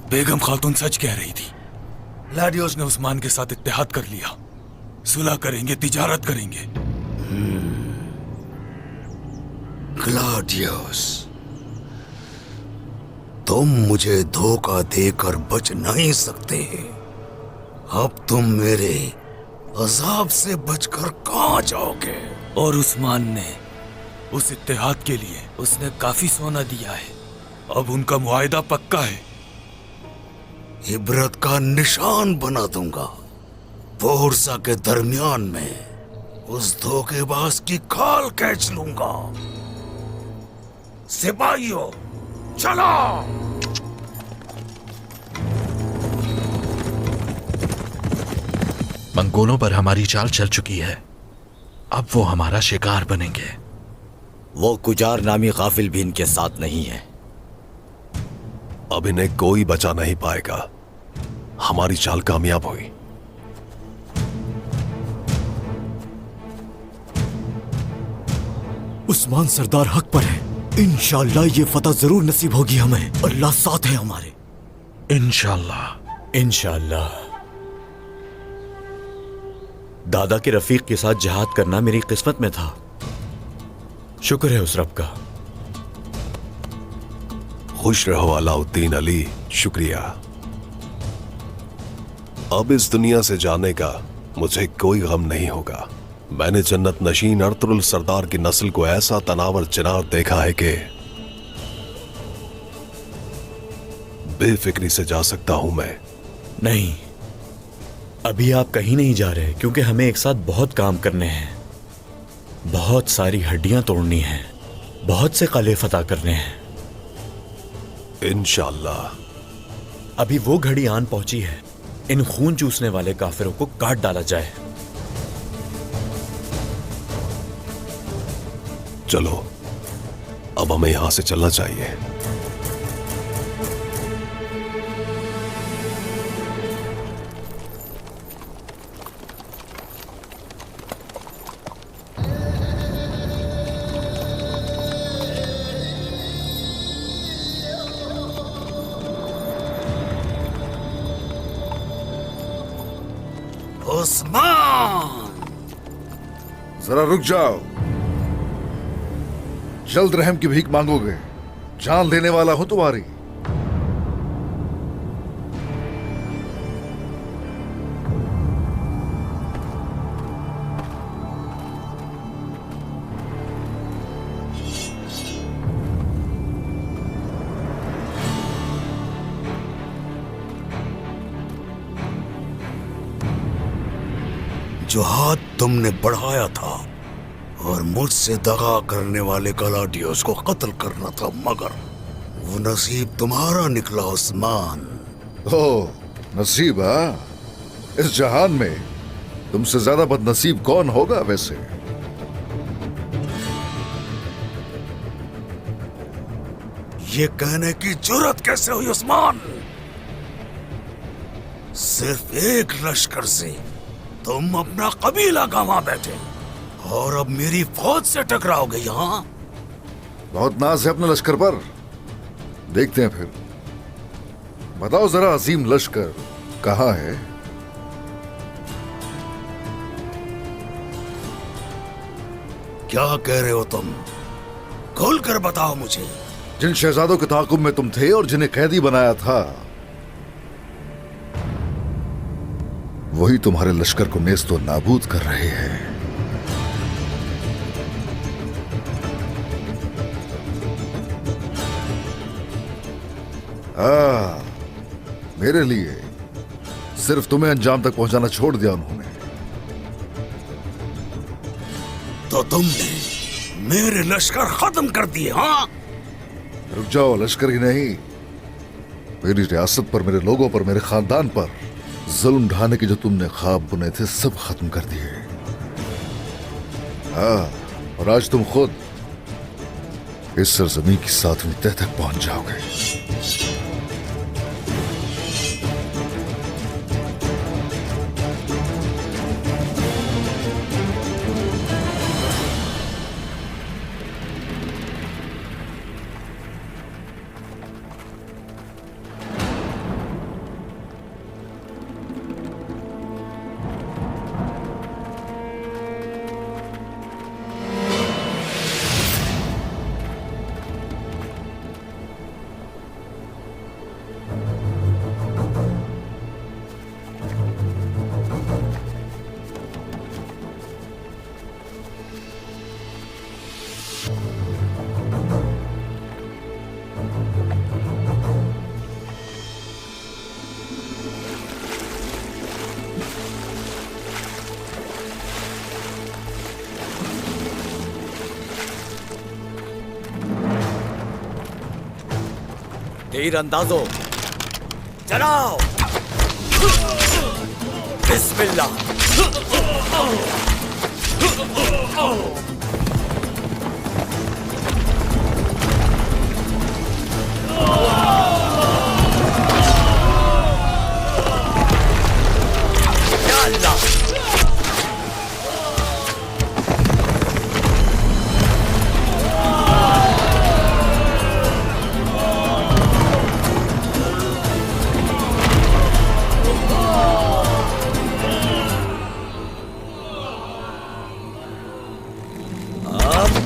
बेगम खातून सच कह रही थी। ग्लैडियोस ने उस्मान के साथ इत्तेहाद कर लिया। सुलह करेंगे, तिजारत करेंगे। ग्लैडियोस, तुम मुझे धोखा देकर बच नहीं सकते। अब तुम मेरे अजाब से बचकर कहां जाओगे? और उस्मान ने उस इत्तेहाद के लिए उसने काफी सोना दिया है। अब उनका मुआहिदा पक्का है। इबरत का निशान बना दूंगा। बोर्सा के दरमियान में उस धोखेबाज की खाल खींच लूंगा। सिपाहियों, चलो! मंगोलों पर हमारी चाल चल चुकी है। अब वो हमारा शिकार बनेंगे। वो कुजार नामी गाफिल भी इनके साथ नहीं है। अब इन्हें कोई बचा नहीं पाएगा। हमारी चाल कामयाब हुई। उस्मान सरदार हक पर है। इंशाअल्लाह ये फतह जरूर नसीब होगी हमें। अल्लाह साथ है हमारे। इंशाअल्लाह। इंशाअल्लाह। दादा के रफीक के साथ जहाद करना मेरी किस्मत में था। शुक्र है उस रब का। खुश रहो अलाउद्दीन अली, शुक्रिया। अब इस दुनिया से जाने का मुझे कोई गम नहीं होगा। मैंने जन्नत नशीन अर्तुगरुल सरदार की नस्ल को ऐसा तनावर चिनार देखा है कि बेफिक्री से जा सकता हूं मैं। नहीं, अभी आप कहीं नहीं जा रहे, क्योंकि हमें एक साथ बहुत काम करने हैं। बहुत सारी हड्डियां तोड़नी हैं, बहुत से किले फतह करने हैं। इंशाअल्लाह। अभी वो घड़ी आन पहुंची है, इन खून चूसने वाले काफिरों को काट डाला जाए। चलो, अब हमें यहां से चलना चाहिए। उस्मान, जरा रुक जाओ। जल्द रहम की भीख मांगोगे? जान लेने वाला हूं तुम्हारी। जो हाथ तुमने बढ़ाया था और मुझसे दगा करने वाले ग्लैडियोस को कत्ल करना था, मगर वो नसीब तुम्हारा निकला उस्मान। ओह, नसीब? इस जहान में तुमसे ज्यादा बदनसीब कौन होगा वैसे? ये कहने की जुर्रत कैसे हुई उस्मान? सिर्फ एक लश्कर से तुम अपना कबीला गंवा बैठे और अब मेरी फौज से टकराओगे यहां? बहुत नाज है अपने लश्कर पर। देखते हैं फिर। बताओ जरा, अजीम लश्कर कहां है? क्या कह रहे हो तुम? खोल कर बताओ मुझे। जिन शहजादों के ताकुब में तुम थे और जिन्हें कैदी बनाया था, वही तुम्हारे लश्कर को नेस्तो नाबूद कर रहे हैं। मेरे लिए सिर्फ तुम्हें अंजाम तक पहुंचाना छोड़ दिया उन्होंने। तो तुमने मेरे लश्कर खत्म कर दिए? हाँ, रुक जाओ। लश्कर ही नहीं, मेरी रियासत पर, मेरे लोगों पर, मेरे खानदान पर जुल्म ढाने के जो तुमने ख्वाब बुने थे, सब खत्म कर दिए। हाँ, और आज तुम खुद इस सरजमीन की 7वीं तह तक पहुंच जाओगे। तीर अंदाजो, चलाओ। बिस्मिल्लाह। या अल्लाह।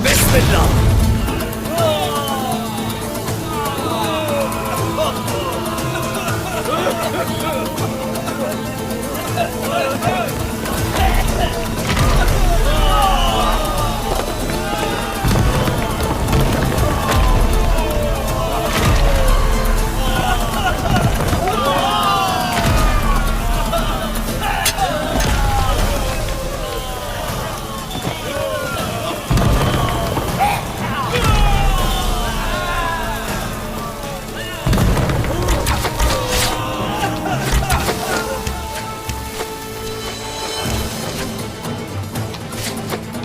बिस्मिल्लाह।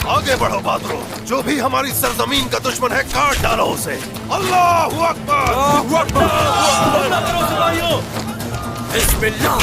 आगे बढ़ो बहादुरों, जो भी हमारी सरजमीन का दुश्मन है काट डालो उसे। अल्लाहू अकबर। बिस्मिल्लाह।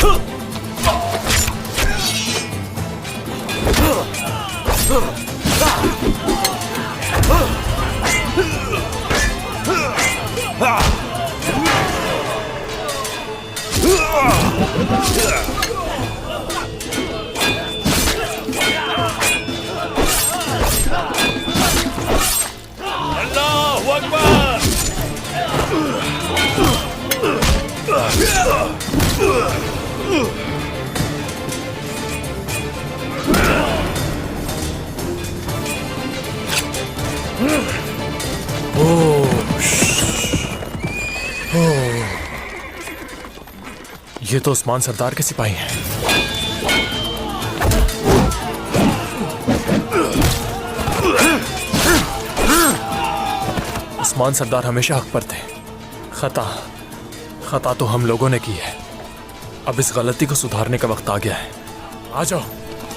ये तो उस्मान सरदार के सिपाही हैं। उस्मान सरदार हमेशा हक पर थे। खता तो हम लोगों ने की है। अब इस गलती को सुधारने का वक्त आ गया है। आ जाओ,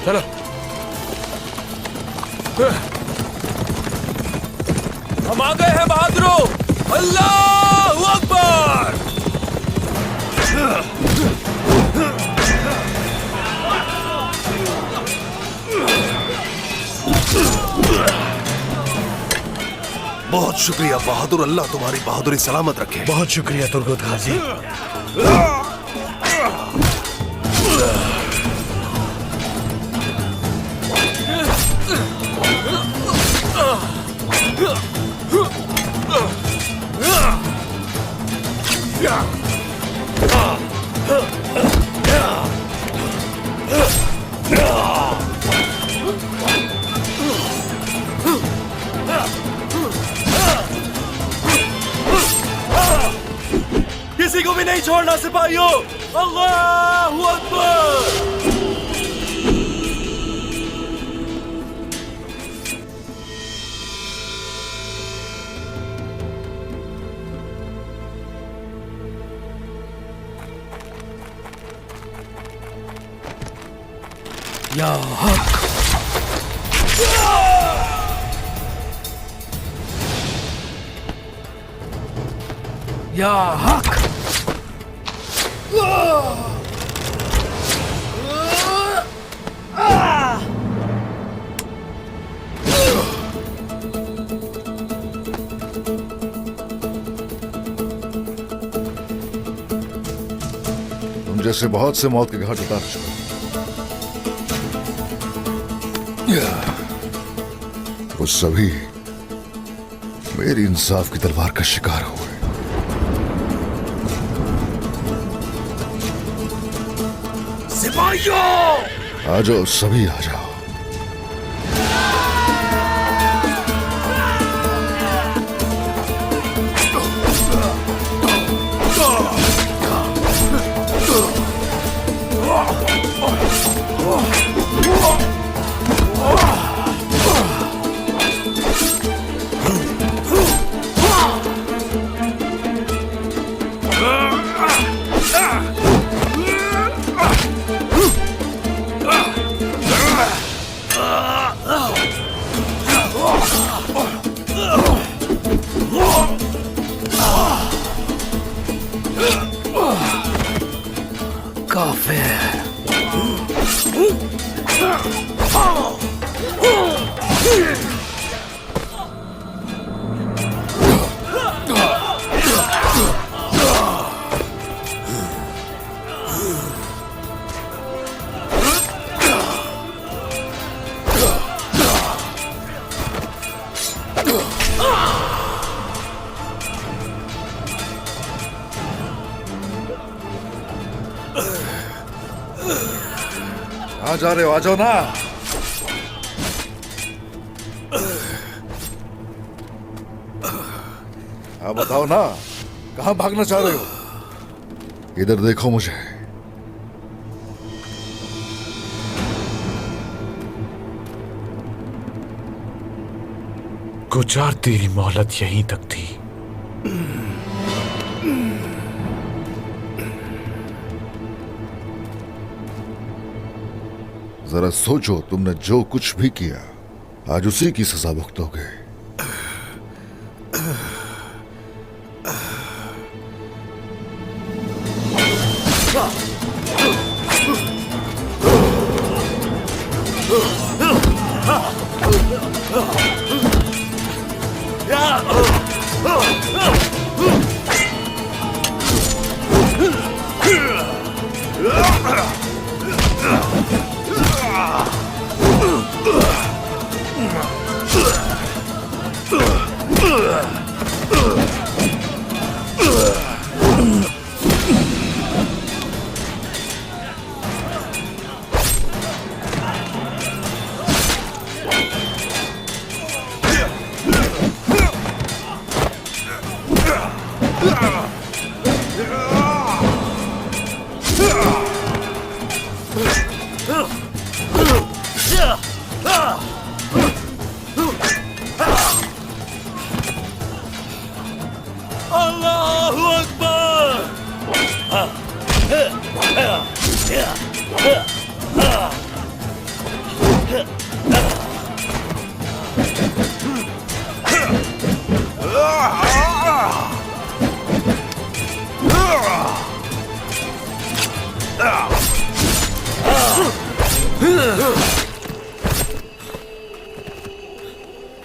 चलो। हम आ गए हैं बहादुरों। अल्लाहू अकबर। बहुत शुक्रिया बहादुर, अल्लाह तुम्हारी बहादुरी सलामत रखे। बहुत शुक्रिया तुर्गुत गाजी। किसी को भी नहीं छोड़ना सिपाहियों। अल्लाहू अकबर। या हक। या हक। तुम जैसे बहुत से मौत के घाट उतार चुके। वो सभी मेरी इंसाफ की तलवार का शिकार हुए। सिपाहियों, आ जाओ, सभी आ जाओ। काफिर। कहाँ जा रहे हो? आ जाओ ना। हाँ बताओ ना, कहाँ भागना चाह रहे हो? इधर देखो मुझे। गुजार तेरी मोहलत यहीं तक थी। जरा सोचो, तुमने जो कुछ भी किया आज उसी की सजा भुगतोगे।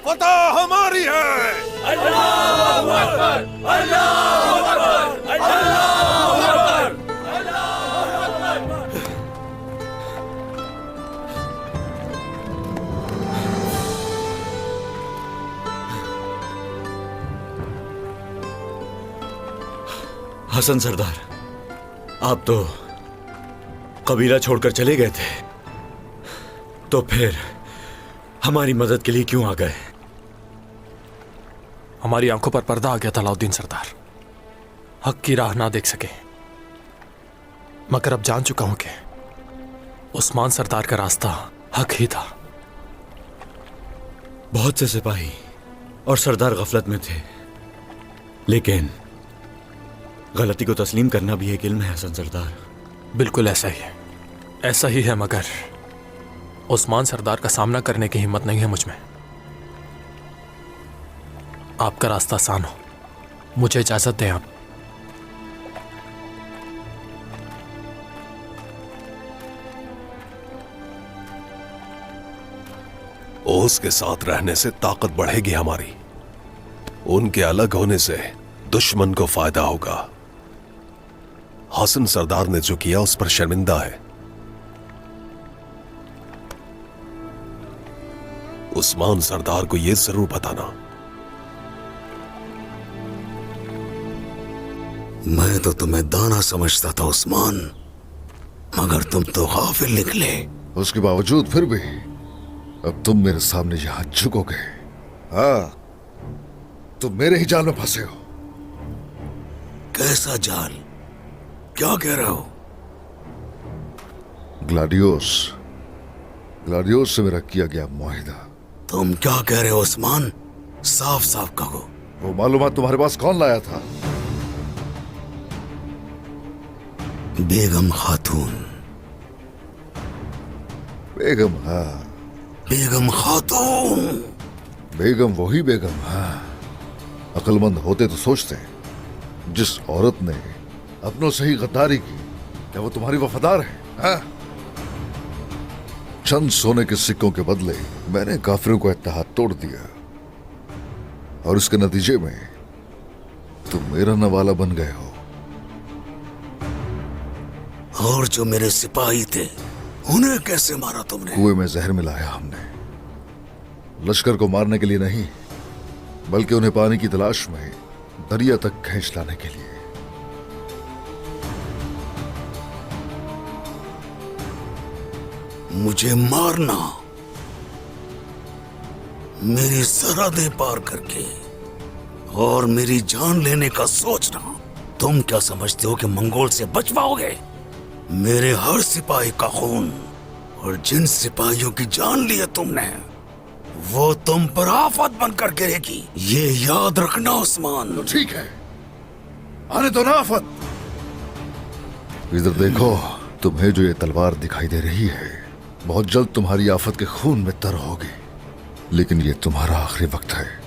फतह हमारी है। हसन सरदार, आप तो कबीला छोड़कर चले गए थे, तो फिर हमारी मदद के लिए क्यों आ गए? हमारी आंखों पर पर्दा आ गया था अलाउद्दीन सरदार, हक की राह ना देख सके। मगर अब जान चुका हूं कि उस्मान सरदार का रास्ता हक ही था। बहुत से सिपाही और सरदार गफलत में थे, लेकिन गलती को तस्लीम करना भी एक इल्म है हसन सरदार। बिल्कुल ऐसा ही है, ऐसा ही है, मगर उस्मान सरदार का सामना करने की हिम्मत नहीं है मुझ में। आपका रास्ता आसान हो, मुझे इजाजत दें आप। ओस के साथ रहने से ताकत बढ़ेगी हमारी, उनके अलग होने से दुश्मन को फायदा होगा। हसन सरदार ने जो किया उस पर शर्मिंदा है। उस्मान सरदार को यह जरूर बताना। मैं तो तुम्हें दाना समझता था उस्मान, मगर तुम तो गाफिल निकले। उसके बावजूद फिर भी अब तुम मेरे सामने यहां झुकोगे। हाँ, तुम मेरे ही जाल में फंसे हो। कैसा जाल? क्या कह रहे हो? ग्लाडियोस से मेरा किया गया मुआहिदा। तुम क्या कह रहे हो उस्मान? साफ साफ कहो। वो मालूमात तुम्हारे पास कौन लाया था? बेगम खातून। बेगम? हाँ, बेगम खातून। बेगम वही बेगम। हाँ, अक्लमंद होते तो सोचते, जिस औरत ने अपनों से ही गद्दारी की क्या वो तुम्हारी वफादार है हाँ? चंद सोने के सिक्कों के बदले मैंने काफिरों को इत्तेहाद तोड़ दिया और इसके नतीजे में तुम मेरा नवाला बन गए हो। और जो मेरे सिपाही थे उन्हें कैसे मारा तुमने? कुएं में जहर मिलाया हमने, लश्कर को मारने के लिए नहीं बल्कि उन्हें पानी की तलाश में दरिया तक खींच लाने के लिए। मुझे मारना, मेरी सरहदें पार करके और मेरी जान लेने का सोचना, तुम क्या समझते हो कि मंगोल से बच पाओगे? मेरे हर सिपाही का खून और जिन सिपाहियों की जान ली है तुमने वो तुम पर आफत बनकर गिरेगी, ये याद रखना उस्मान। तो ठीक है, आने दो ना आफत। इधर देखो, तुम्हें जो ये तलवार दिखाई दे रही है बहुत जल्द तुम्हारी आफत के खून में तर होगी, लेकिन ये तुम्हारा आखिरी वक्त है।